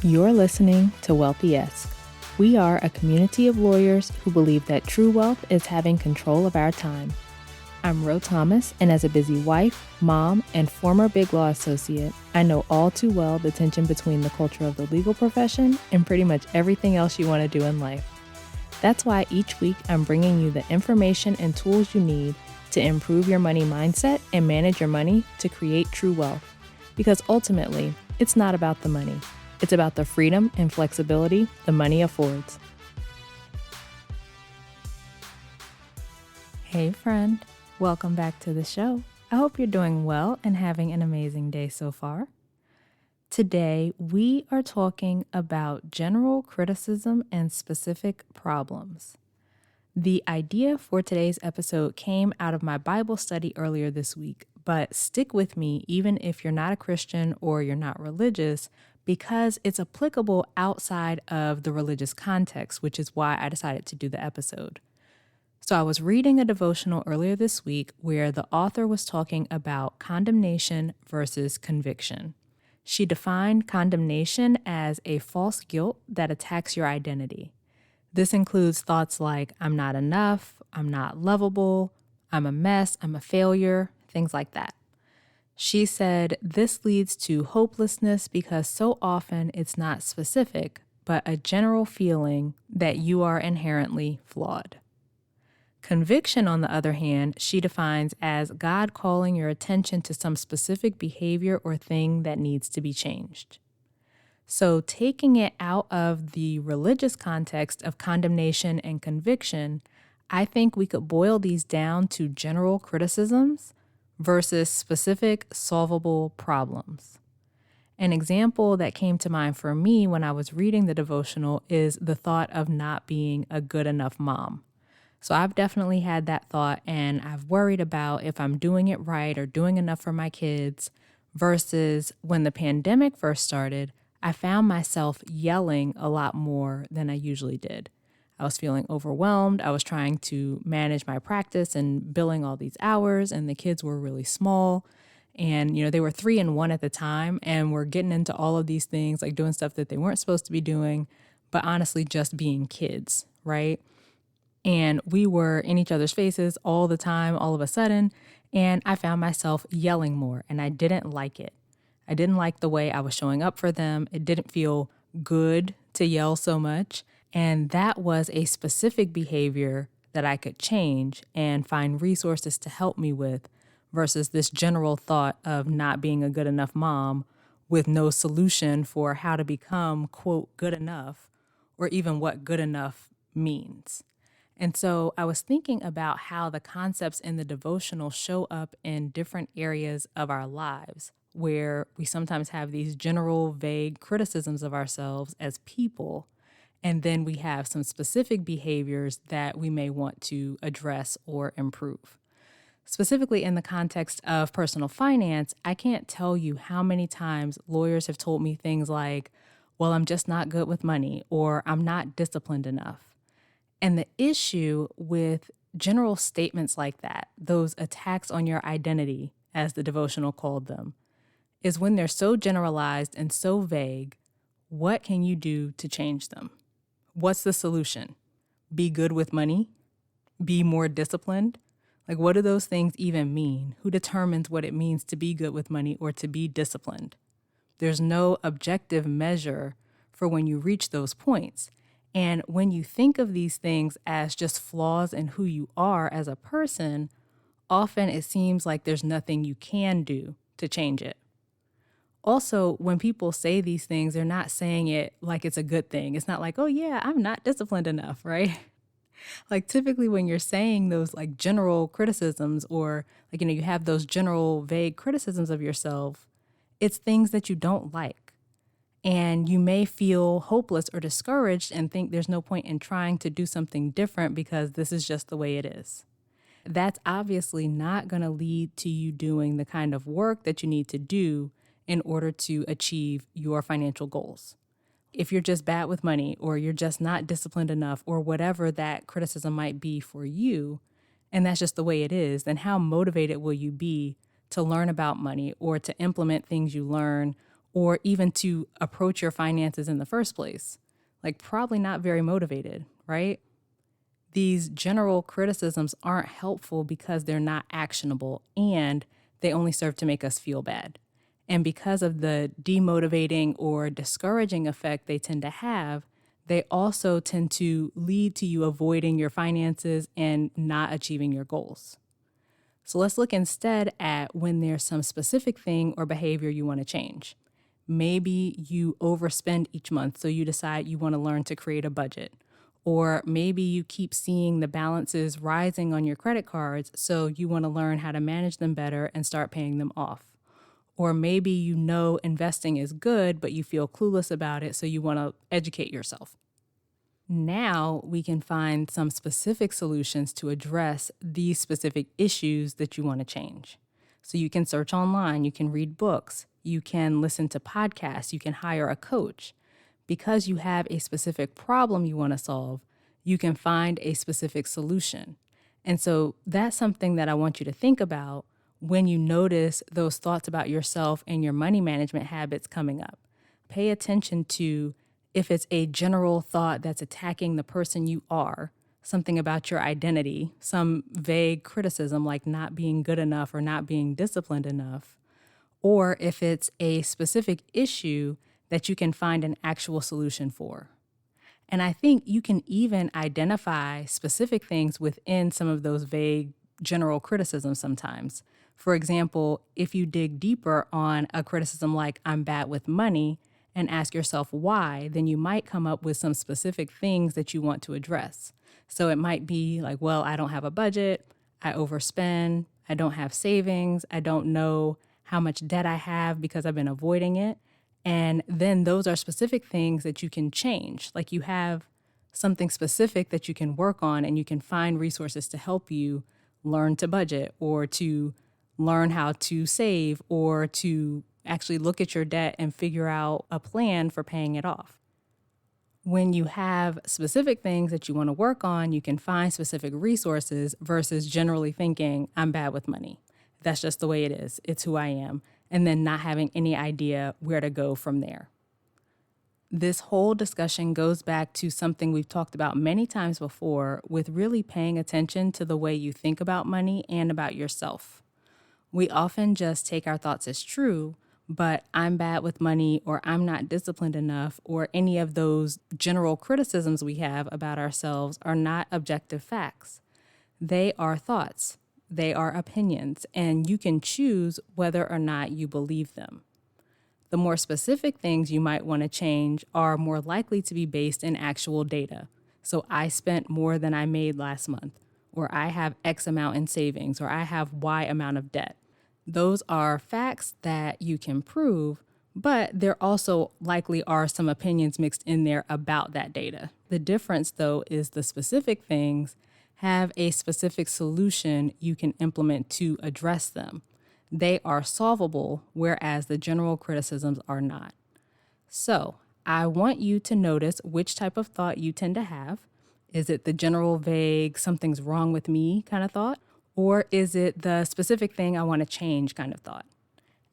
You're listening to Wealthy-esque. We are a community of lawyers who believe that true wealth is having control of our time. I'm Ro Thomas, and as a busy wife, mom, and former Big Law associate, I know all too well the tension between the culture of the legal profession and pretty much everything else you want to do in life. That's why each week I'm bringing you the information and tools you need to improve your money mindset and manage your money to create true wealth. Because ultimately, it's not about the money. It's about the freedom and flexibility the money affords. Hey friend, welcome back to the show. I hope you're doing well and having an amazing day so far. Today, we are talking about general criticism and specific problems. The idea for today's episode came out of my Bible study earlier this week, but stick with me even if you're not a Christian or you're not religious, because it's applicable outside of the religious context, which is why I decided to do the episode. So I was reading a devotional earlier this week where the author was talking about condemnation versus conviction. She defined condemnation as a false guilt that attacks your identity. This includes thoughts like, I'm not enough, I'm not lovable, I'm a mess, I'm a failure, things like that. She said this leads to hopelessness because so often it's not specific, but a general feeling that you are inherently flawed. Conviction, on the other hand, she defines as God calling your attention to some specific behavior or thing that needs to be changed. So taking it out of the religious context of condemnation and conviction, I think we could boil these down to general criticisms versus specific solvable problems. An example that came to mind for me when I was reading the devotional is the thought of not being a good enough mom. So I've definitely had that thought, and I've worried about if I'm doing it right or doing enough for my kids, versus when the pandemic first started, I found myself yelling a lot more than I usually did. I was feeling overwhelmed. I was trying to manage my practice and billing all these hours, and the kids were really small. And, they were 3 and 1 at the time, and we're getting into all of these things, like doing stuff that they weren't supposed to be doing, but honestly, just being kids, right? And we were in each other's faces all the time, all of a sudden, and I found myself yelling more, and I didn't like it. I didn't like the way I was showing up for them. It didn't feel good to yell so much. And that was a specific behavior that I could change and find resources to help me with versus this general thought of not being a good enough mom with no solution for how to become, quote, good enough, or even what good enough means. And so I was thinking about how the concepts in the devotional show up in different areas of our lives, where we sometimes have these general, vague criticisms of ourselves as people. And then we have some specific behaviors that we may want to address or improve. Specifically in the context of personal finance, I can't tell you how many times lawyers have told me things like, well, I'm just not good with money, or I'm not disciplined enough. And the issue with general statements like that, those attacks on your identity, as the devotional called them, is when they're so generalized and so vague, what can you do to change them? What's the solution? Be good with money? Be more disciplined? Like, what do those things even mean? Who determines what it means to be good with money or to be disciplined? There's no objective measure for when you reach those points. And when you think of these things as just flaws in who you are as a person, often it seems like there's nothing you can do to change it. Also, when people say these things, they're not saying it like it's a good thing. It's not like, oh yeah, I'm not disciplined enough, right? Like typically when you're saying those like general criticisms or like, you have those general vague criticisms of yourself, it's things that you don't like. And you may feel hopeless or discouraged and think there's no point in trying to do something different because this is just the way it is. That's obviously not going to lead to you doing the kind of work that you need to do in order to achieve your financial goals. If you're just bad with money or you're just not disciplined enough or whatever that criticism might be for you, and that's just the way it is, then how motivated will you be to learn about money or to implement things you learn or even to approach your finances in the first place? Like, probably not very motivated, right? These general criticisms aren't helpful because they're not actionable and they only serve to make us feel bad. And because of the demotivating or discouraging effect they tend to have, they also tend to lead to you avoiding your finances and not achieving your goals. So let's look instead at when there's some specific thing or behavior you want to change. Maybe you overspend each month, so you decide you want to learn to create a budget. Or maybe you keep seeing the balances rising on your credit cards, so you want to learn how to manage them better and start paying them off. Or maybe you know investing is good, but you feel clueless about it, so you want to educate yourself. Now we can find some specific solutions to address these specific issues that you want to change. So you can search online, you can read books, you can listen to podcasts, you can hire a coach. Because you have a specific problem you want to solve, you can find a specific solution. And so that's something that I want you to think about when you notice those thoughts about yourself and your money management habits coming up. Pay attention to if it's a general thought that's attacking the person you are, something about your identity, some vague criticism like not being good enough or not being disciplined enough, or if it's a specific issue that you can find an actual solution for. And I think you can even identify specific things within some of those vague general criticisms sometimes. For example, if you dig deeper on a criticism like I'm bad with money and ask yourself why, then you might come up with some specific things that you want to address. So it might be like, well, I don't have a budget, I overspend, I don't have savings, I don't know how much debt I have because I've been avoiding it. And then those are specific things that you can change. Like you have something specific that you can work on and you can find resources to help you learn to budget or to learn how to save or to actually look at your debt and figure out a plan for paying it off. When you have specific things that you want to work on, you can find specific resources versus generally thinking, I'm bad with money. That's just the way it is. It's who I am. And then not having any idea where to go from there. This whole discussion goes back to something we've talked about many times before with really paying attention to the way you think about money and about yourself. We often just take our thoughts as true, but I'm bad with money or I'm not disciplined enough or any of those general criticisms we have about ourselves are not objective facts. They are thoughts. They are opinions, and you can choose whether or not you believe them. The more specific things you might want to change are more likely to be based in actual data. So I spent more than I made last month, or I have X amount in savings, or I have Y amount of debt. Those are facts that you can prove, but there also likely are some opinions mixed in there about that data. The difference, though, is the specific things have a specific solution you can implement to address them. They are solvable, whereas the general criticisms are not. So I want you to notice which type of thought you tend to have. Is it the general vague, something's wrong with me kind of thought? Or is it the specific thing I want to change kind of thought?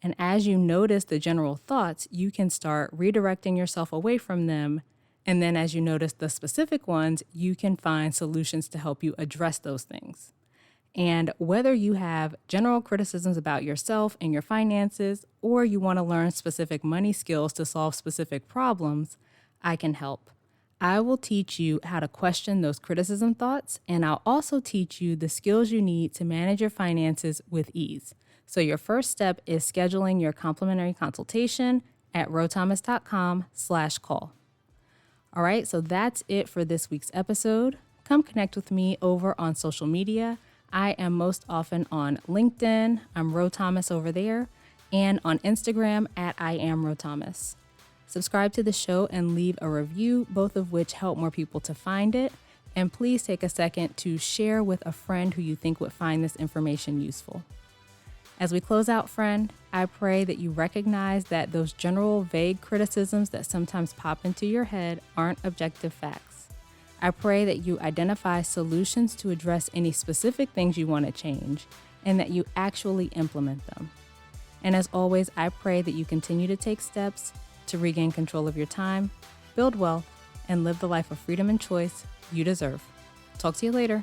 And as you notice the general thoughts, you can start redirecting yourself away from them. And then as you notice the specific ones, you can find solutions to help you address those things. And whether you have general criticisms about yourself and your finances, or you want to learn specific money skills to solve specific problems, I can help. I will teach you how to question those criticism thoughts, and I'll also teach you the skills you need to manage your finances with ease. So your first step is scheduling your complimentary consultation at rothomas.com/call. All right, so that's it for this week's episode. Come connect with me over on social media. I am most often on LinkedIn. I'm Ro Thomas over there, and on Instagram at I am Ro Thomas. Subscribe to the show and leave a review, both of which help more people to find it. And please take a second to share with a friend who you think would find this information useful. As we close out, friend, I pray that you recognize that those general vague criticisms that sometimes pop into your head aren't objective facts. I pray that you identify solutions to address any specific things you want to change and that you actually implement them. And as always, I pray that you continue to take steps to regain control of your time, build wealth, and live the life of freedom and choice you deserve. Talk to you later.